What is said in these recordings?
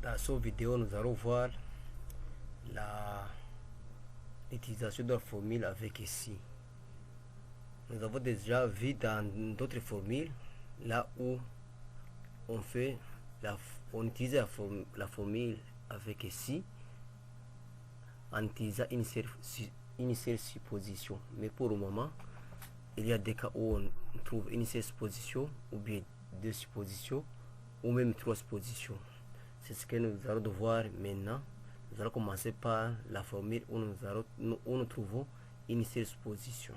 Dans cette vidéo, nous allons voir l'utilisation de la formule avec ici. Nous avons déjà vu dans d'autres formules là où on utilise la formule avec ici en utilisant une seule supposition. Mais pour le moment, il y a des cas où on trouve une seule supposition ou bien deux suppositions ou même trois suppositions. C'est ce que nous allons devoir maintenant. Nous allons commencer par la formule où nous trouvons une seule supposition.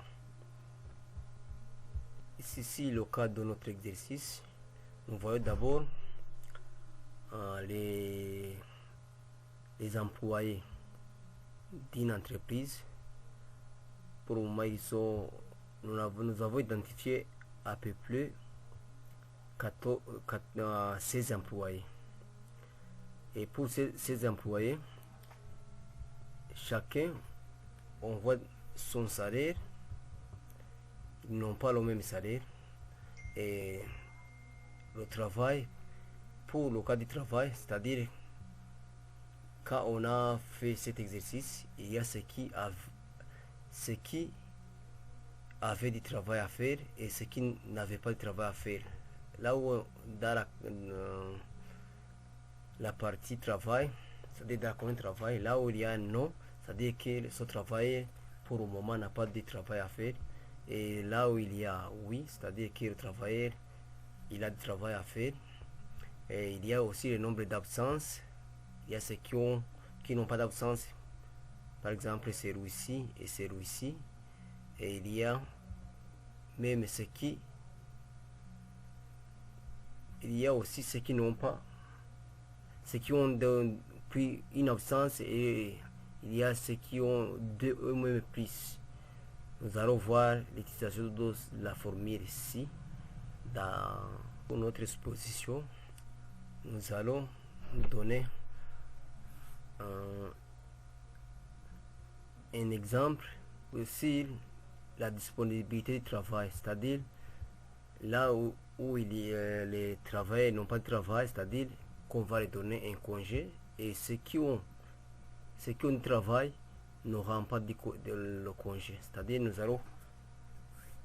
Ici, le cas de notre exercice. Nous voyons d'abord les employés d'une entreprise. Pour le moment, nous avons identifié à peu près 16 employés. Et pour ces employés, chacun, on voit son salaire. Ils n'ont pas le même salaire. Et le travail, pour le cas du travail, c'est-à-dire quand on a fait cet exercice, il y a ceux qui avaient du travail à faire et ceux qui n'avaient pas de travail à faire. Là où dans la partie travail, c'est-à-dire dans la colonne travail, là où il y a un non, c'est-à-dire que ce travail pour le moment n'a pas de travail à faire. Et là où il y a oui, c'est-à-dire que le travailleur il a du travail à faire. Et il y a aussi le nombre d'absences. Il y a ceux qui n'ont pas d'absence, par exemple c'est ici et c'est ici. Et il y a même ceux qui aussi ceux qui n'ont pas, ceux qui ont pris une absence, et il y a ceux qui ont deux ou même plus. Nous allons voir l'utilisation de la formule ici. Dans notre exposition, nous allons nous donner un exemple sur la disponibilité du travail, c'est-à-dire là où les travailleurs n'ont pas de travail, c'est-à-dire qu'on va leur donner un congé, et ceux qui ont du travail n'auront pas de le congé. C'est-à-dire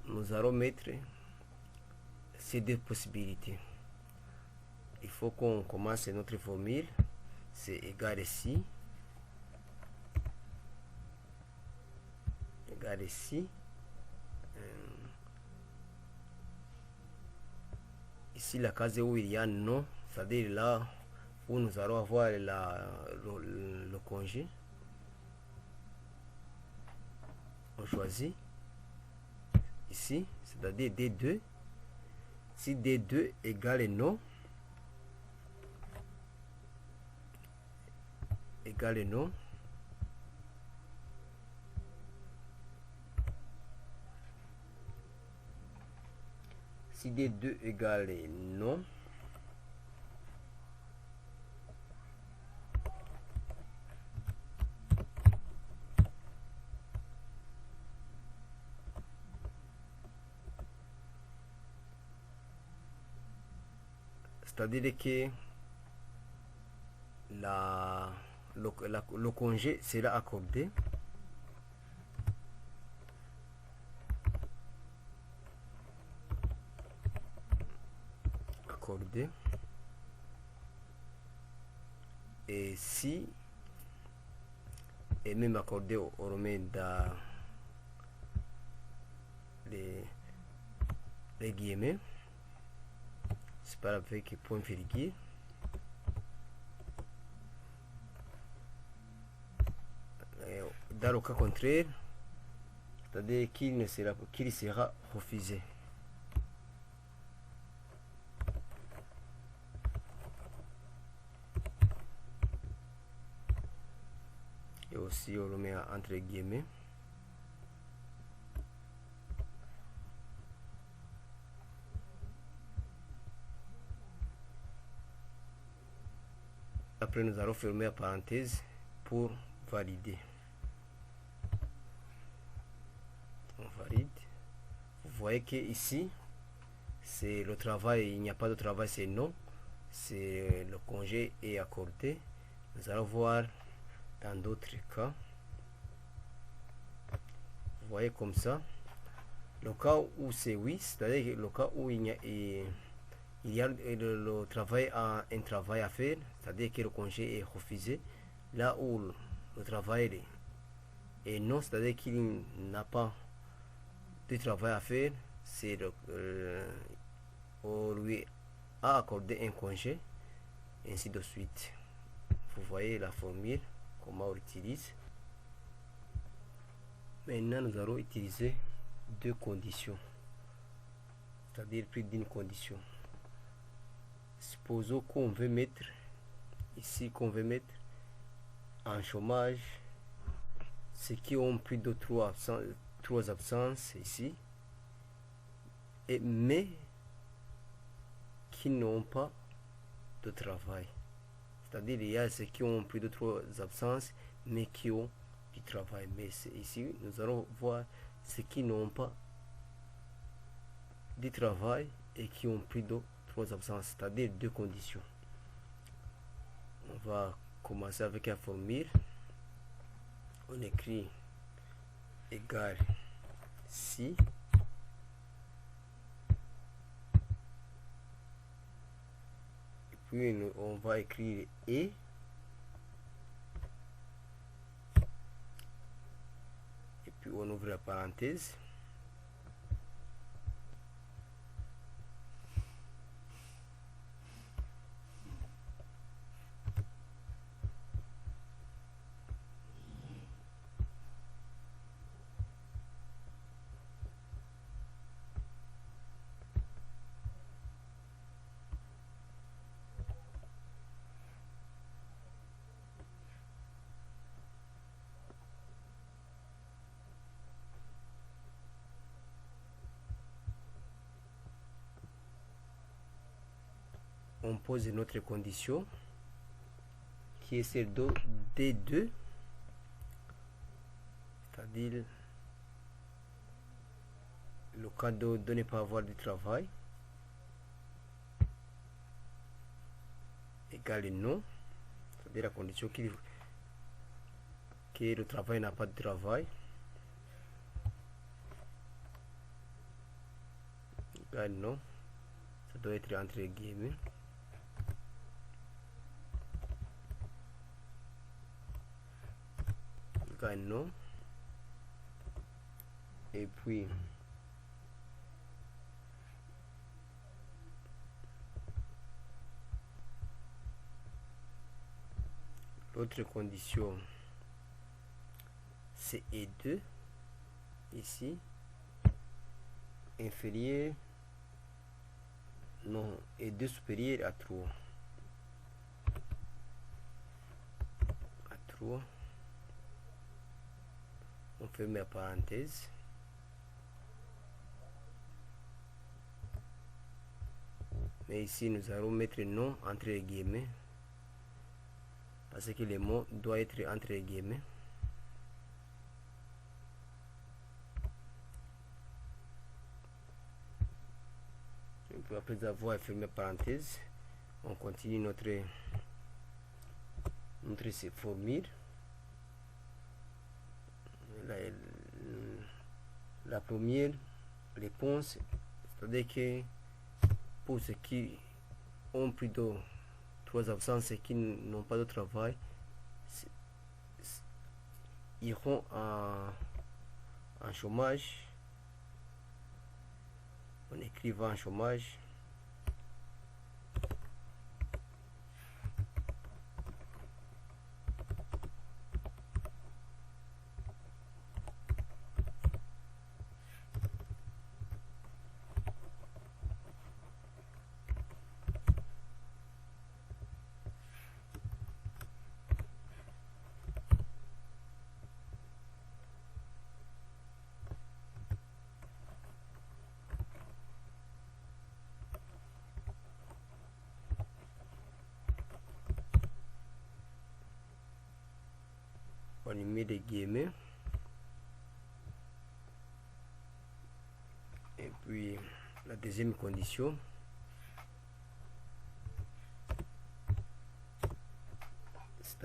nous allons mettre ces deux possibilités. Il faut qu'on commence notre formule. C'est égal ici. Égal ici. Ici, la case où il y a non, c'est-à-dire là où nous allons avoir le congé. On choisit ici, c'est-à-dire D2. Si D2 égale non, si D2 égale non, c'est-à-dire que le congé sera accordé. Et si et même accordé, on remet dans les guillemets, c'est pas avec point virgule. Dans le cas contraire, c'est-à-dire qu'il sera refusé. Et aussi on le met entre guillemets. Après nous allons fermer la parenthèse pour valider. On valide. Vous voyez que ici c'est le travail, il n'y a pas de travail, c'est non. le congé est accordé. Nous allons voir dans d'autres cas. Vous voyez comme ça. Le cas où c'est oui, c'est-à-dire le cas où il y a le travail un travail à faire, c'est-à-dire que le congé est refusé. Là où le travail est non, c'est-à-dire qu'il n'a pas de travail à faire, c'est on lui a accordé un congé, ainsi de suite. Vous voyez la formule, comment on l'utilise. Maintenant, nous allons utiliser deux conditions, c'est-à-dire plus d'une condition. Supposons qu'on veut mettre ici, en chômage ceux qui ont plus de trois absences ici, mais qui n'ont pas de travail. C'est-à-dire il y a ceux qui ont plus de 3 absences mais qui ont du travail. Mais ici nous allons voir ceux qui n'ont pas du travail et qui ont plus de 3 absences, c'est-à-dire deux conditions. On va commencer avec la formule. On écrit égal si puis on va écrire et puis on ouvre la parenthèse. On pose notre condition qui est celle de D2, c'est-à-dire le cas de ne pas avoir du travail égale non, c'est-à-dire la condition que le travail n'a pas de travail égale non, ça doit être entre guillemets. Non, et puis l'autre condition c'est E2 ici inférieur non E2 supérieur à 3 on ferme la parenthèse. Mais ici nous allons mettre non entre guillemets parce que le mot doit être entre guillemets. Et puis après avoir fermé la parenthèse, on continue notre formule. La première réponse, c'est-à-dire que pour ceux qui ont plus de 3 absences et qui n'ont pas de travail, iront en chômage. On écrit en chômage. On y met des guillemets et puis la deuxième condition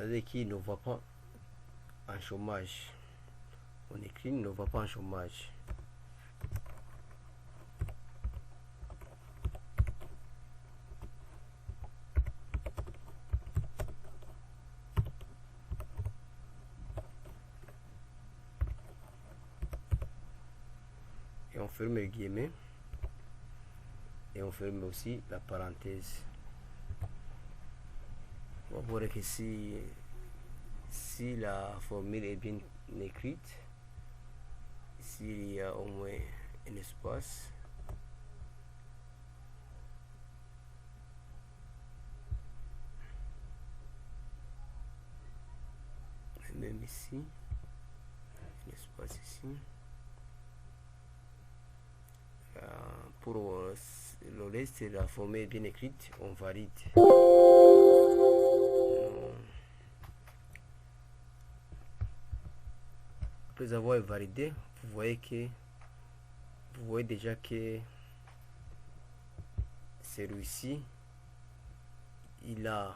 c'est-à-dire qu'il ne va pas en chômage. On écrit ne va pas en chômage. Et on ferme les guillemets. Et on ferme aussi la parenthèse. On va voir que si la formule est bien écrite, s'il y a au moins un espace, même ici, un espace ici. Pour le reste, la formule est bien écrite, on valide. Après avoir validé, vous voyez déjà que celui-ci, il a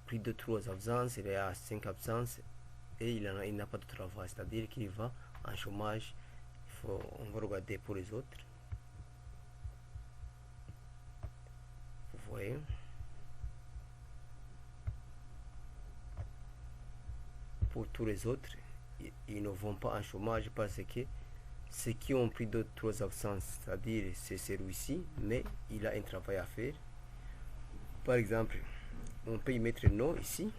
plus de 3 absences, il est à 5 absences et il n'a pas de travail, c'est-à-dire qu'il va en chômage. On va regarder pour les autres. Vous voyez, pour tous les autres, ils ne vont pas en chômage parce que ceux qui ont pris de 3 absences, c'est-à-dire c'est celui-ci, mais il a un travail à faire. Par exemple, on peut y mettre non ici.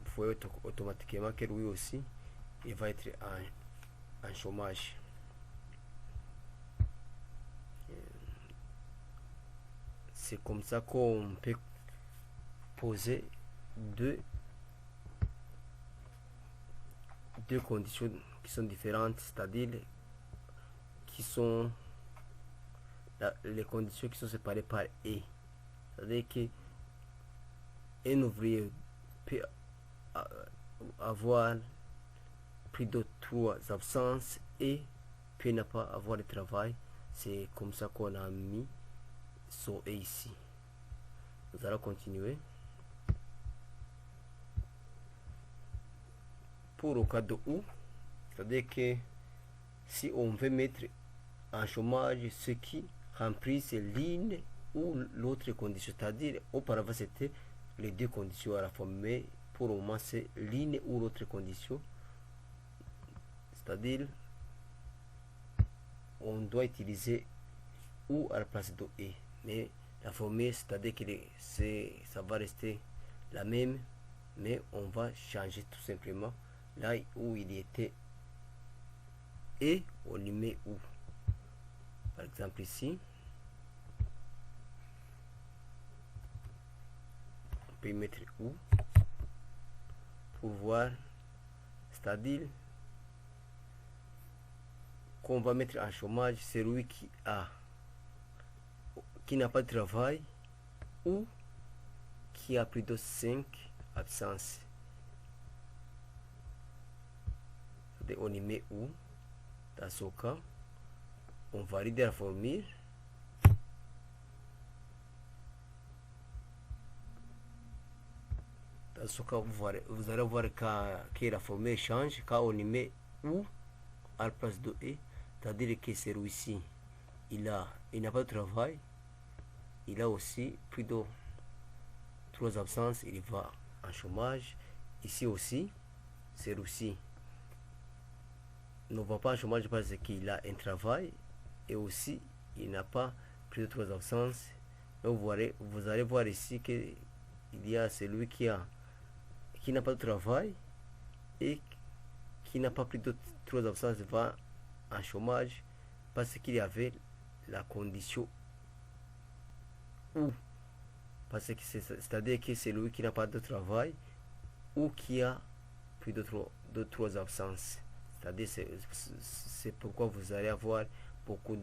Vous voyez automatiquement que lui aussi, il va être en chômage. C'est comme ça qu'on peut poser deux conditions qui sont différentes, c'est-à-dire qui sont les conditions qui sont séparées par et. C'est-à-dire que un ouvrier peut avoir plus de 3 absences et peut ne pas avoir de travail. C'est comme ça qu'on a mis son et ici. Nous allons continuer. Pour le cas de ou, c'est-à-dire que si on veut mettre en chômage ceux qui remplissent l'une ou l'autre condition, c'est-à-dire auparavant c'était les deux conditions à la fois, mais pour le moment c'est l'une ou l'autre condition, c'est-à-dire on doit utiliser ou à la place de et, mais la formule, c'est-à-dire que ça va rester la même, mais on va changer tout simplement. Là où il était et on y met où. Par exemple ici, on peut y mettre où pour voir, c'est-à-dire qu'on va mettre en chômage celui qui n'a pas de travail ou qui a plus de 5 absences. On y met où. Dans ce cas, on valide la formule. Dans ce cas, vous allez voir que la formule change quand on y met ou à la place de et, c'est-à-dire que celui-ci, il n'a pas de travail, il a aussi plus de 3 absences, il va en chômage. Ici aussi, celui-ci ne va pas en chômage parce qu'il a un travail et aussi il n'a pas plus de 3 absences. Donc vous allez voir ici qu'il y a celui qui n'a pas de travail et qui n'a pas plus de 3 absences va en chômage parce qu'il y avait la condition ou, parce que c'est-à-dire que c'est lui qui n'a pas de travail ou qui a plus de 3 absences. C'est-à-dire c'est pourquoi vous allez avoir beaucoup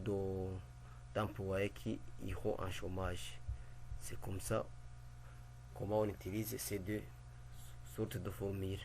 d'employés qui iront en chômage. C'est comme ça comment on utilise ces deux sortes de formules.